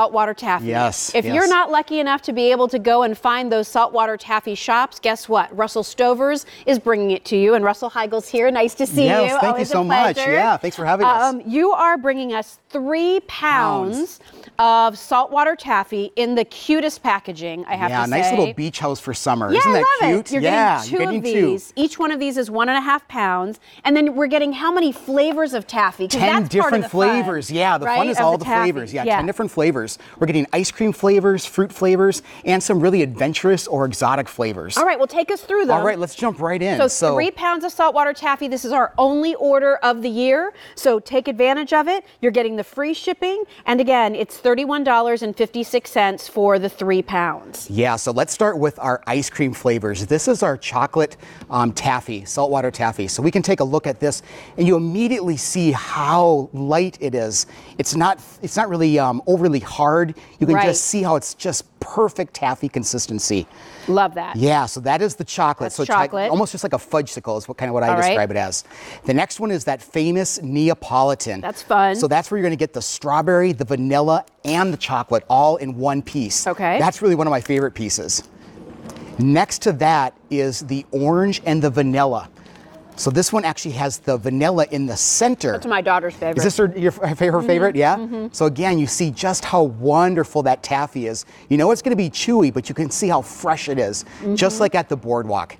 Saltwater taffy. Yes. If you're not lucky enough to be able to go and find those saltwater taffy shops, guess what? Russell Stovers is bringing it to you. And Russell Heigl's here. Nice to see you. Yes, thank you so much. Yeah, thanks for having us. You are bringing us 3 pounds of saltwater taffy in the cutest packaging, I have to say. Yeah, nice little beach house for summer. Yeah, Isn't that I love cute? It. You're getting 2 of these. Each one of these is 1.5 pounds. And then we're getting how many flavors of taffy? 10 different flavors. Yeah, the fun is all the flavors. Yeah, 10 different flavors. We're getting ice cream flavors, fruit flavors, and some really adventurous or exotic flavors. All right, well, take us through them. All right, let's jump right in. So 3 pounds of saltwater taffy. This is our only order of the year. So take advantage of it. You're getting the free shipping. And again, it's $31.56 for the 3 pounds. Yeah, so let's start with our ice cream flavors. This is our chocolate taffy, saltwater taffy. So we can take a look at this and you immediately see how light it is. It's not really overly hard. You can just see how it's just perfect taffy consistency. Love that. Yeah, so that is the chocolate. That's chocolate. Almost just like a fudgesicle is what I describe it as. The next one is that famous Neapolitan. That's fun. So that's where you're going to get the strawberry, the vanilla, and the chocolate all in one piece. Okay. That's really one of my favorite pieces. Next to that is the orange and the vanilla. So this one actually has the vanilla in the center. That's my daughter's favorite. Is this her favorite? Yeah? So again, you see just how wonderful that taffy is. You know it's going to be chewy, but you can see how fresh it is, just like at the boardwalk.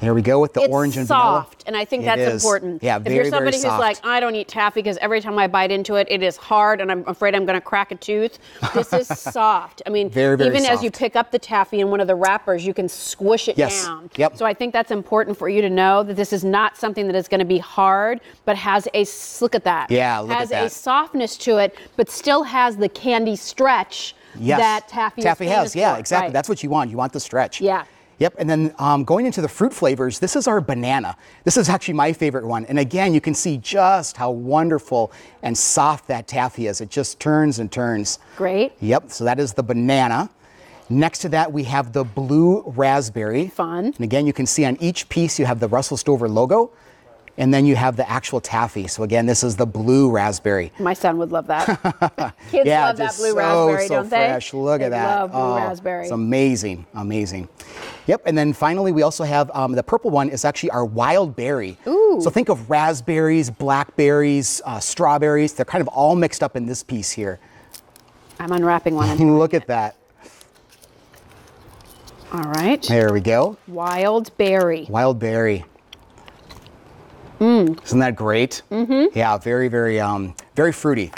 There we go with the orange and vanilla. It's soft, and I think that's important. Yeah, if you're somebody who's like, I don't eat taffy because every time I bite into it, it is hard, and I'm afraid I'm going to crack a tooth. This is soft. I mean, very even soft. as you pick up the taffy in one of the wrappers, you can squish it down. Yep. So I think that's important for you to know that this is not something that is going to be hard, but has a, look at that. Yeah, look at that. Has a softness to it, but still has the candy stretch that taffy has. Yeah, for. exactly. Right. That's what you want. You want the stretch. Yeah. Yep, and then going into the fruit flavors, this is our banana. This is actually my favorite one. And again, you can see just how wonderful and soft that taffy is. It just turns and turns. Great. Yep, so that is the banana. Next to that, we have the blue raspberry. Fun. And again, you can see on each piece, you have the Russell Stover logo. And then you have the actual taffy. So again, this is the blue raspberry. My son would love that. Kids love that blue raspberry, don't fresh. they? Look at that. Love blue raspberry. It's amazing, amazing. Yep, and then finally we also have the purple one is actually our wild berry. Ooh. So think of raspberries, blackberries, strawberries. They're kind of all mixed up in this piece here. I'm unwrapping one. Look at that. All right. There we go. Wild berry. Wild berry. Isn't that great? Mm-hmm. Yeah, very, very fruity.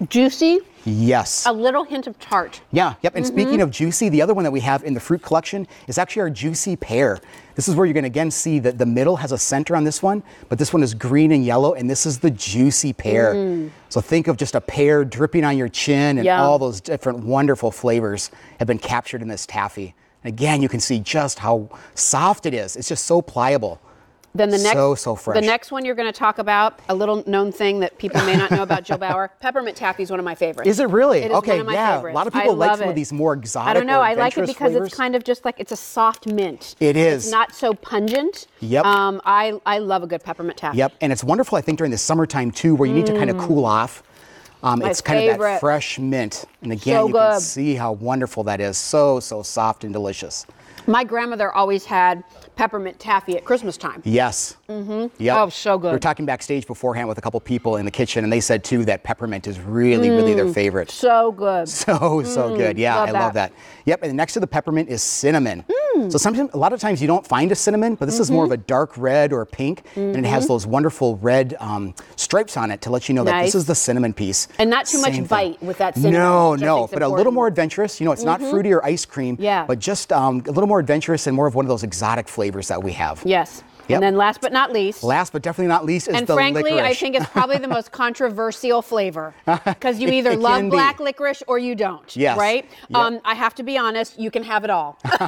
Juicy. Yes. A little hint of tart. Yeah, yep. And speaking of juicy, the other one that we have in the fruit collection is actually our juicy pear. This is where you're going to again see that the middle has a center on this one, but this one is green and yellow, and this is the juicy pear. So think of just a pear dripping on your chin, and all those different wonderful flavors have been captured in this taffy. And again, you can see just how soft it is. It's just so pliable. Then the next, so fresh. The next one you're going to talk about, a little known thing that people may not know about Joe Bauer. Peppermint Taffy is one of my favorites. Is it really? It is okay, one of my favorites. A lot of people like some of these more exotic. I don't know. I like it because flavors. it's kind of just like it's a soft mint. It is. It's not so pungent. Yep. I love a good peppermint taffy. Yep, and it's wonderful. I think during the summertime too, where you need to kind of cool off. It's kind of that fresh mint, and again, you can see how wonderful that is. So soft and delicious. My grandmother always had peppermint taffy at Christmas time. Yes. Mm-hmm. Yep. Oh, so good. We were talking backstage beforehand with a couple people in the kitchen, and they said too that peppermint is really their favorite. So good. So good. Yeah, I love that. Yep. And next to the peppermint is cinnamon. So a lot of times you don't find a cinnamon, but this is more of a dark red or pink, and it has those wonderful red stripes on it to let you know that this is the cinnamon piece. And not too much bite with that cinnamon. No, but a little more adventurous. You know, it's not fruity or ice cream, but just a little more adventurous and more of one of those exotic flavors that we have. Yes. Yep. And then last but not least. Last but definitely not least is the licorice. And frankly, I think it's probably the most controversial flavor because you either love black licorice or you don't. Yes. Right? Yep. I have to be honest, you can have it all. But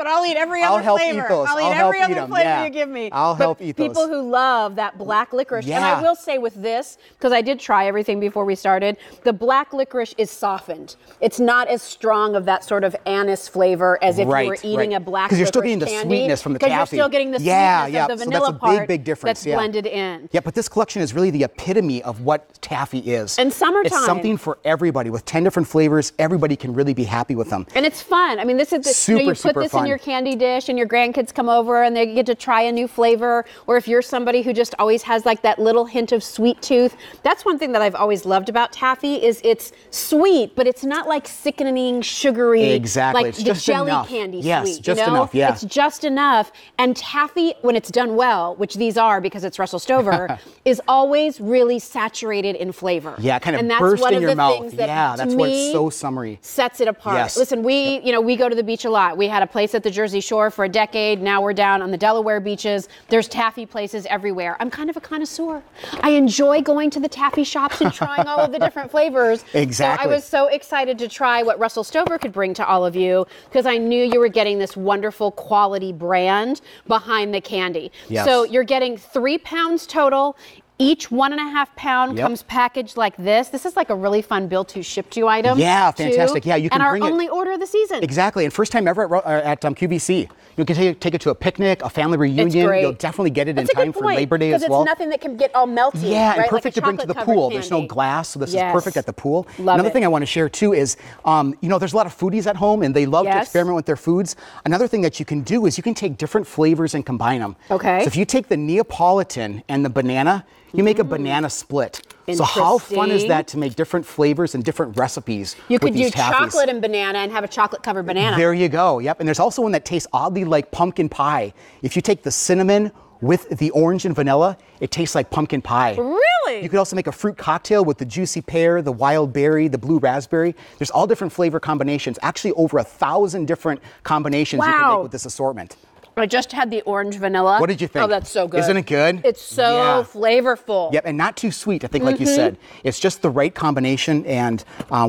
I'll eat every other flavor. I'll eat every other flavor you give me. I'll help eat those. People who love that black licorice. And I will say with this, because I did try everything before we started, the black licorice is softened. It's not as strong of that sort of anise flavor as if you were eating a black licorice because you're still getting the candy. sweetness from the taffy. taffy. You're still getting the sweetness of the vanilla so that's a part big difference. that's blended in. Yeah, but this collection is really the epitome of what taffy is. And summertime. It's something for everybody with 10 different flavors. Everybody can really be happy with them. And it's fun. I mean, this is super, you put this fun. in your candy dish and your grandkids come over and they get to try a new flavor. Or if you're somebody who just always has like that little hint of sweet tooth. That's one thing that I've always loved about taffy is it's sweet, but it's not like sickening, sugary. Exactly. Like it's the just jelly enough. candy yes, sweet. just you know? enough. Yeah. It's just enough. And taffy, when it's done well, which these are because it's Russell Stover, is always really saturated in flavor. Yeah, kind of and that's burst one in of your the mouth. things that, Yeah, to that's me, what's so summery. Sets it apart. Yes. Listen, we go to the beach a lot. We had a place at the Jersey Shore for a decade. Now we're down on the Delaware beaches. There's taffy places everywhere. I'm kind of a connoisseur. I enjoy going to the taffy shops and trying all of the different flavors. Exactly. So I was so excited to try what Russell Stover could bring to all of you because I knew you were getting this wonderful quality brand behind the candy. Yes. So you're getting 3 pounds total. Each 1.5 pound comes packaged like this. This is like a really fun build to ship to item. Yeah, fantastic. Too. Yeah, you can and bring our it. only order of the season. Exactly, and first time ever at QVC. You can take it to a picnic, a family reunion. It's great. You'll definitely get it That's in time for Labor Day as well. Because it's nothing that can get all melty. Yeah, right? and perfect like to bring to the pool. There's no glass, so this is perfect at the pool. Another thing I want to share too is, there's a lot of foodies at home and they love to experiment with their foods. Another thing that you can do is you can take different flavors and combine them. Okay. So if you take the Neapolitan and the banana, you make a banana split. So how fun is that to make different flavors and different recipes You could with these do taffies? chocolate and banana and have a chocolate covered banana. There you go. Yep. And there's also one that tastes oddly like pumpkin pie. If you take the cinnamon with the orange and vanilla, it tastes like pumpkin pie. Really? You could also make a fruit cocktail with the juicy pear, the wild berry, the blue raspberry. There's all different flavor combinations. Actually, over 1,000 different combinations you can make with this assortment. I just had the orange vanilla. What did you think? Oh, that's so good. Isn't it good? It's so flavorful. Yep, and not too sweet, I think, like you said. It's just the right combination, and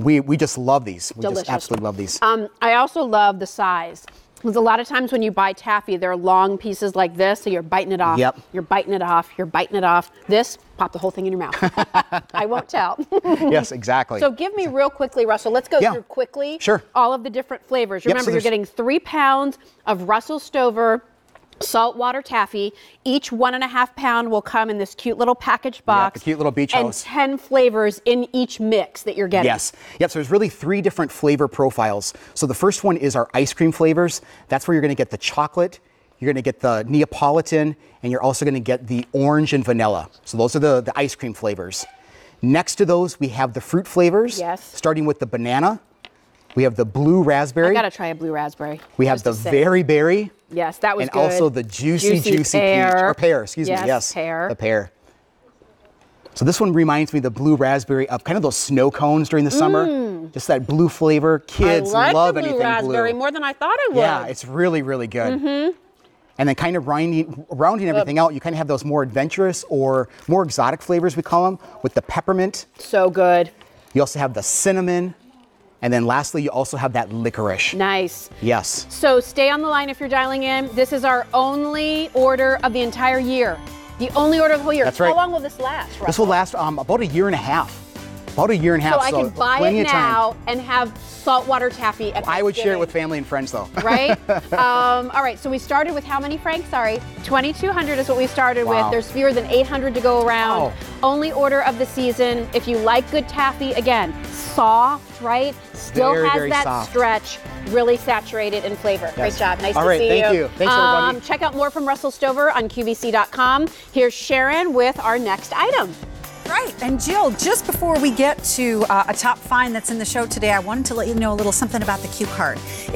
we just love these. We just absolutely love these. I also love the size. Because a lot of times when you buy taffy, they're long pieces like this, so you're biting it off. Yep. You're biting it off. You're biting it off. This, pop the whole thing in your mouth. I won't tell. Yes, exactly. So give me real quickly, Russell. Let's go through quickly all of the different flavors. Remember, you're getting 3 pounds of Russell Stover saltwater taffy. Each 1.5 pound will come in this cute little package box. The cute little beach house. And 10 flavors in each mix that you're getting. Yes. Yep. So there's really 3 different flavor profiles. So the first one is our ice cream flavors. That's where you're going to get the chocolate, you're going to get the Neapolitan, and you're also going to get the orange and vanilla. So those are the ice cream flavors. Next to those, we have the fruit flavors. Yes. Starting with the banana. We have the blue raspberry. I gotta try a blue raspberry. We have the very berry. Yes, that was and good. And also the juicy pear. peach, or pear, excuse me, yes. Pear. The pear. So this one reminds me of the blue raspberry of kind of those snow cones during the summer. Just that blue flavor. Kids love anything blue. I like the blue raspberry more than I thought I would. Yeah, it's really, really good. And then kind of rounding everything out, you kind of have those more adventurous or more exotic flavors, we call them, with the peppermint. So good. You also have the cinnamon. And then lastly, you also have that licorice. Nice. Yes. So stay on the line if you're dialing in. This is our only order of the entire year. The only order of the whole year. That's right. How long will this last, Russell? This will last about a year and a half. About a year and a half. So I can buy it now and have saltwater taffy at I would share it with family and friends, though. Right? All right, so we started with how many, Frank? Sorry. 2,200 is what we started with. There's fewer than 800 to go around. Only order of the season. If you like good taffy, again, soft, right? Still has that soft stretch, really saturated in flavor. Yes. Great job. Nice to see you. Thank you. Thanks, everybody. Check out more from Russell Stover on QVC.com. Here's Sharon with our next item. Right, and Jill, just before we get to a top find that's in the show today, I wanted to let you know a little something about the Q card. If